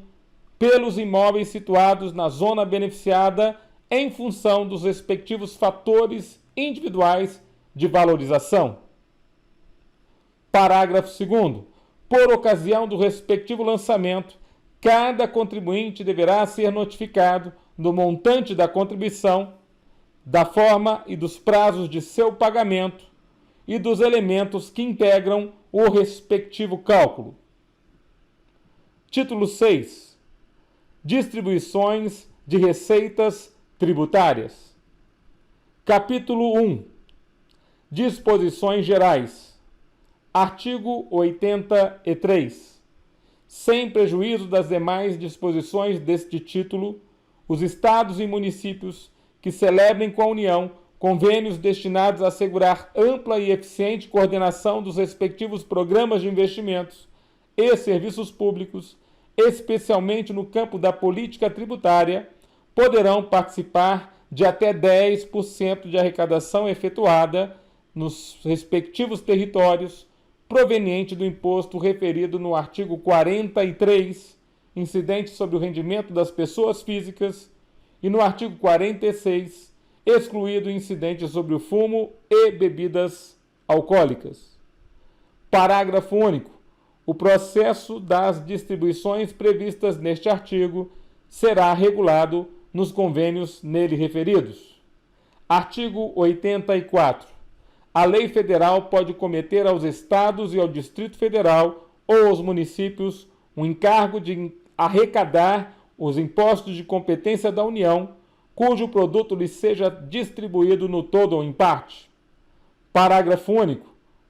S1: pelos imóveis situados na zona beneficiada em função dos respectivos fatores individuais de valorização. Parágrafo 2º. Por ocasião do respectivo lançamento, cada contribuinte deverá ser notificado do montante da contribuição, da forma e dos prazos de seu pagamento e dos elementos que integram o respectivo cálculo. Título 6. Distribuições de receitas tributárias. Capítulo 1. Disposições gerais. Artigo 83. Sem prejuízo das demais disposições deste título, os Estados e municípios que celebrem com a União convênios destinados a assegurar ampla e eficiente coordenação dos respectivos programas de investimentos e serviços públicos, especialmente no campo da política tributária, poderão participar de até 10% de arrecadação efetuada nos respectivos territórios, proveniente do imposto referido no artigo 43, incidente sobre o rendimento das pessoas físicas, e no artigo 46, excluído o incidente sobre o fumo e bebidas alcoólicas. Parágrafo único. O processo das distribuições previstas neste artigo será regulado nos convênios nele referidos. Artigo 84. a lei federal pode cometer aos estados e ao Distrito Federal ou aos municípios o encargo de arrecadar os impostos de competência da União, cujo produto lhe seja distribuído no todo ou em parte. Parágrafo único.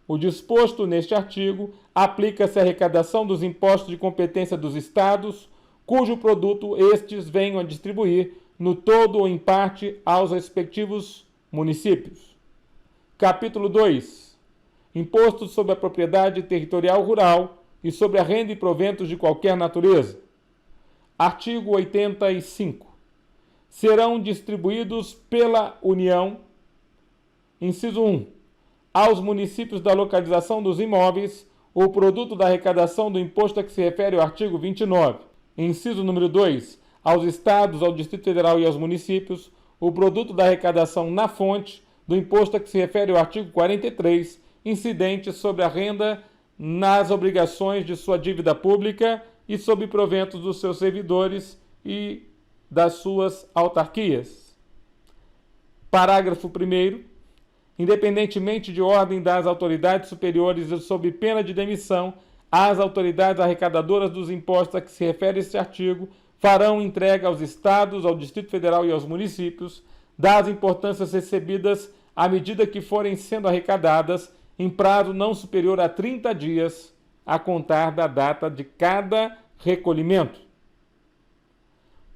S1: O disposto neste artigo aplica-se à arrecadação dos impostos de competência dos estados, cujo produto estes venham a distribuir no todo ou em parte aos respectivos municípios. Capítulo 2. Imposto sobre a propriedade territorial rural e sobre a renda e proventos de qualquer natureza. Artigo 85. Serão distribuídos pela União, inciso 1, aos municípios da localização dos imóveis o produto da arrecadação do imposto a que se refere o artigo 29. Inciso número 2, aos estados, ao Distrito Federal e aos municípios o produto da arrecadação na fonte do imposto a que se refere o artigo 43, incidente sobre a renda nas obrigações de sua dívida pública e sobre proventos dos seus servidores e das suas autarquias. Parágrafo 1º. Independentemente de ordem das autoridades superiores e sob pena de demissão, as autoridades arrecadadoras dos impostos a que se refere este artigo farão entrega aos estados, ao Distrito Federal e aos municípios das importâncias recebidas à medida que forem sendo arrecadadas em prazo não superior a 30 dias a contar da data de cada recolhimento.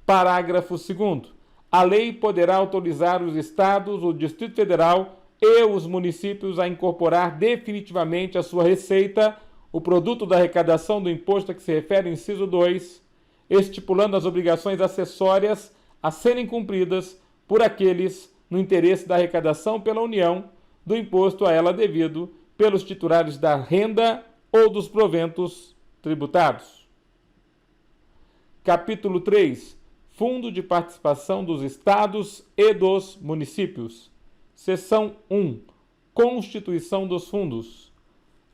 S1: Parágrafo 2º. A lei poderá autorizar os estados, o Distrito Federal e os municípios a incorporar definitivamente à sua receita o produto da arrecadação do imposto a que se refere o inciso 2, estipulando as obrigações acessórias a serem cumpridas por aqueles no interesse da arrecadação pela União do imposto a ela devido pelos titulares da renda ou dos proventos tributados. Capítulo 3. Fundo de participação dos estados e dos municípios. Seção 1. Constituição dos fundos.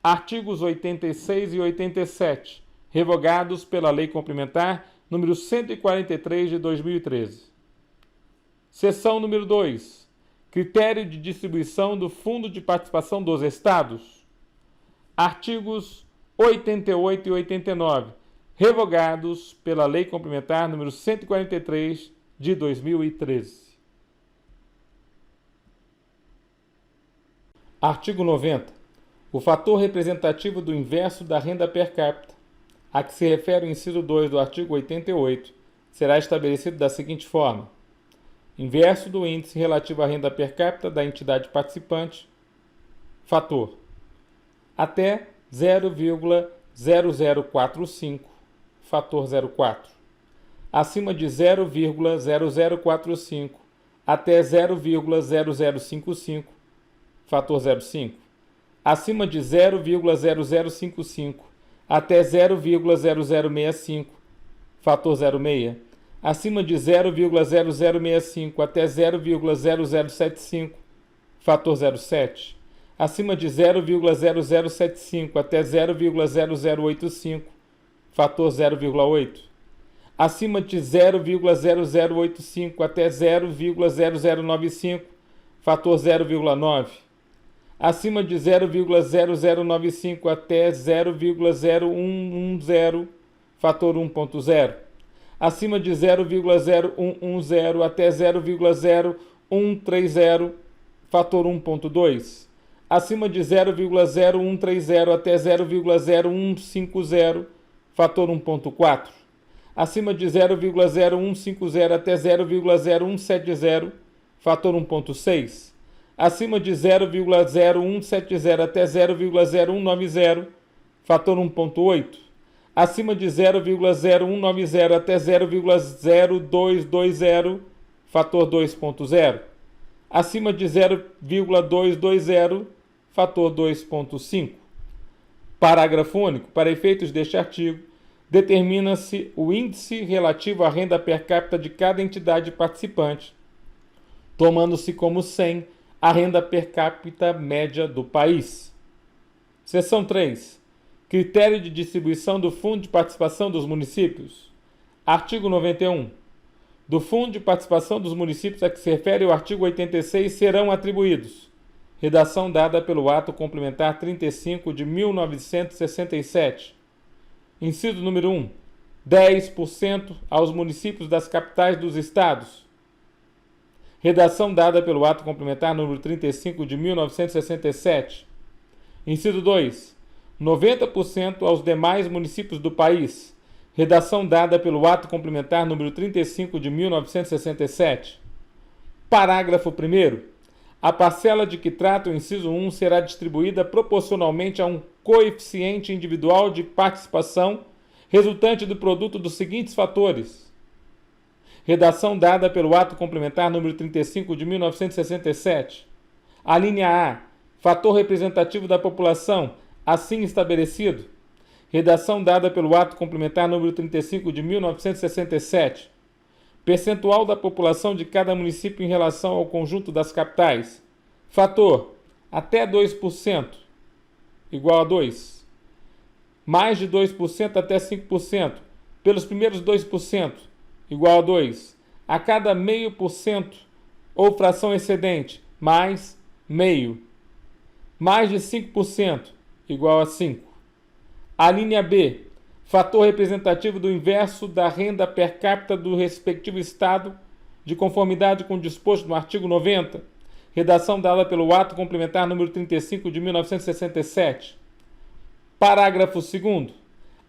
S1: Artigos 86 e 87, revogados pela Lei Complementar número 143 de 2013. Seção número 2. Critério de distribuição do Fundo de Participação dos Estados. Artigos 88 e 89, revogados pela Lei Complementar número 143 de 2013. Artigo 90. O fator representativo do inverso da renda per capita, a que se refere o inciso 2 do artigo 88, será estabelecido da seguinte forma: inverso do índice relativo à renda per capita da entidade participante, fator até 0,0045, fator 0,4. Acima de 0,0045 até 0,0055, fator 0,5. Acima de 0,0055 até 0,0065, fator 0,6. Acima de 0,0065 até 0,0075, fator 0,7. Acima de 0,0075 até 0,0085, fator 0,8. Acima de 0,0085 até 0,0095, fator 0,9. Acima de 0,0095 até 0,0110, fator 1,0. Acima de 0,0110 até 0,0130, fator 1,2. Acima de 0,0130 até 0,0150, fator 1,4. Acima de 0,0150 até 0,0170, fator 1,6. Acima de 0,0170 até 0,0190, fator 1,8. Acima de 0,0190 até 0,0220, fator 2,0. Acima de 0,220, fator 2,5. Parágrafo único. Para efeitos deste artigo, determina-se o índice relativo à renda per capita de cada entidade participante, tomando-se como 100 a renda per capita média do país. Seção 3. Critério de distribuição do Fundo de Participação dos Municípios. Artigo 91. Do Fundo de Participação dos Municípios a que se refere o artigo 86 serão atribuídos Redação dada pelo Ato Complementar 35 de 1967. Inciso número 1. 10% aos municípios das capitais dos estados. Redação dada pelo Ato Complementar número 35 de 1967. Inciso 2. 90% aos demais municípios do país. Redação dada pelo Ato Complementar número 35 de 1967. Parágrafo 1º. A parcela de que trata o inciso 1 será distribuída proporcionalmente a um coeficiente individual de participação resultante do produto dos seguintes fatores. Redação dada pelo Ato Complementar número 35 de 1967. A linha A. Fator representativo da população, assim estabelecido. Redação dada pelo Ato Complementar número 35 de 1967. Percentual da população de cada município em relação ao conjunto das capitais. Fator: até 2%, igual a 2. Mais de 2% até 5%, pelos primeiros 2%, igual a 2. A cada 0,5% ou fração excedente, mais meio. Mais de 5%, igual a 5. A linha B. Fator representativo do inverso da renda per capita do respectivo estado, de conformidade com o disposto no artigo 90. Redação dada pelo Ato Complementar número 35 de 1967. Parágrafo 2º.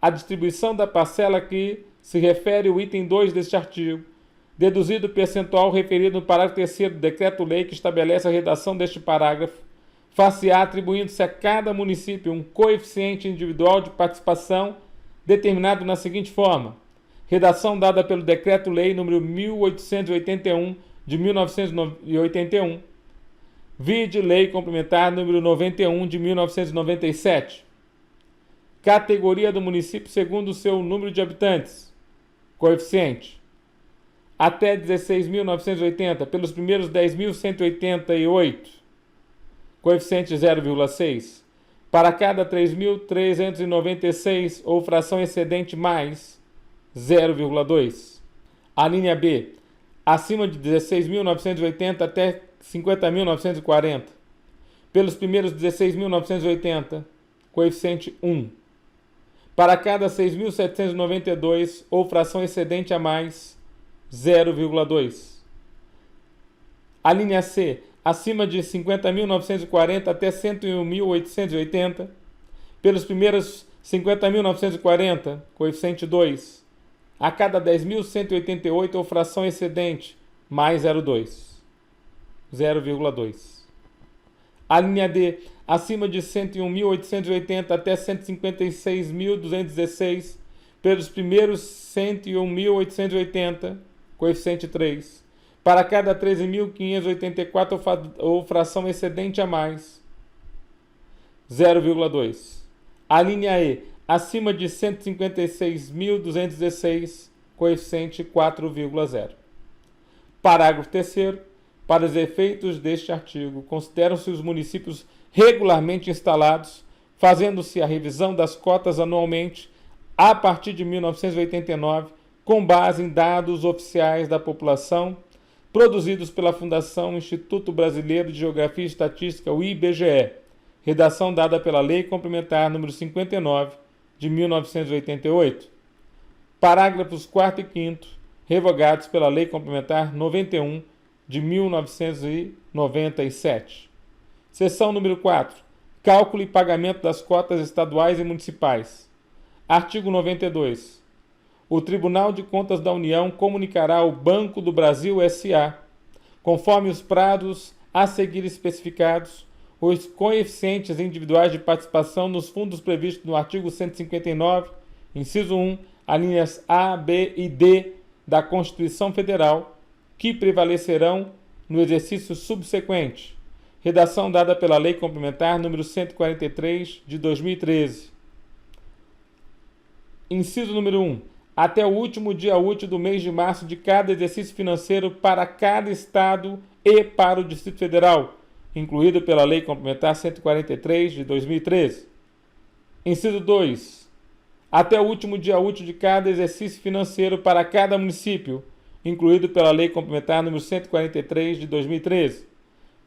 S1: A distribuição da parcela que se refere o item 2 deste artigo, deduzido o percentual referido no parágrafo 3º do Decreto-Lei que estabelece a redação deste parágrafo, far-se-á atribuindo-se a cada município um coeficiente individual de participação determinado na seguinte forma. Redação dada pelo Decreto-Lei nº 1881 de 1981. Vide Lei Complementar nº 91 de 1997. Categoria do município segundo o seu número de habitantes. Coeficiente: até 16.980 pelos primeiros 10.188. Coeficiente 0,6. Para cada 3.396 ou fração excedente mais 0,2. A linha B. Acima de 16.980 até 50.940. Pelos primeiros 16.980, coeficiente 1. Para cada 6.792 ou fração excedente a mais 0,2. A linha C. Acima de 50.940 até 101.880, pelos primeiros 50.940, coeficiente 2, a cada 10.188 ou fração excedente, mais 0,2. A linha D, acima de 101.880 até 156.216, pelos primeiros 101.880, coeficiente 3, para cada 13.584 ou fração excedente a mais, 0,2. A linha E, acima de 156.216, coeficiente 4,0. Parágrafo 3º. Para os efeitos deste artigo, consideram-se os municípios regularmente instalados, fazendo-se a revisão das cotas anualmente, a partir de 1989, com base em dados oficiais da população, produzidos pela Fundação Instituto Brasileiro de Geografia e Estatística, o IBGE, redação dada pela Lei Complementar nº 59, de 1988. Parágrafos 4º e 5º, revogados pela Lei Complementar 91, de 1997. Seção número 4. Cálculo e pagamento das cotas estaduais e municipais. Artigo 92. O Tribunal de Contas da União comunicará ao Banco do Brasil S.A., conforme os prazos a seguir especificados, os coeficientes individuais de participação nos fundos previstos no artigo 159, inciso 1, alíneas A, B e D da Constituição Federal, que prevalecerão no exercício subsequente. Redação dada pela Lei Complementar número 143 de 2013. Inciso número 1. Até o último dia útil do mês de março de cada exercício financeiro para cada Estado e para o Distrito Federal, incluído pela Lei Complementar 143 de 2013. Inciso 2. Até o último dia útil de cada exercício financeiro para cada município, incluído pela Lei Complementar número 143 de 2013.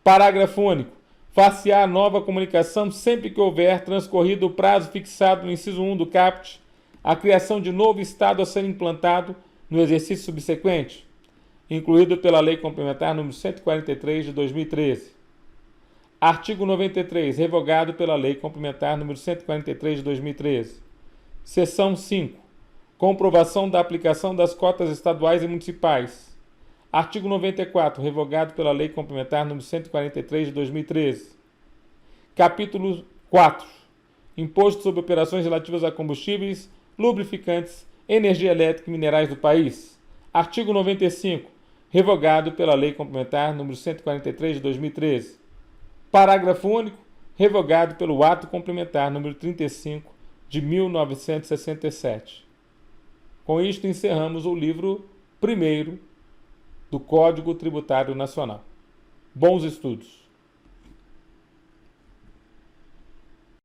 S1: Parágrafo único. Far-se-á nova comunicação sempre que houver transcorrido o prazo fixado no inciso 1 do caput, a criação de novo Estado a ser implantado no exercício subsequente, incluído pela Lei Complementar nº 143 de 2013. Artigo 93, revogado pela Lei Complementar nº 143 de 2013. Seção 5. Comprovação da aplicação das cotas estaduais e municipais. Artigo 94, revogado pela Lei Complementar nº 143 de 2013. Capítulo 4. Imposto sobre operações relativas a combustíveis, lubrificantes, energia elétrica e minerais do país. Artigo 95, revogado pela Lei Complementar nº 143 de 2013. Parágrafo único, revogado pelo Ato Complementar nº 35 de 1967. Com isto encerramos o livro 1º do Código Tributário Nacional. Bons estudos!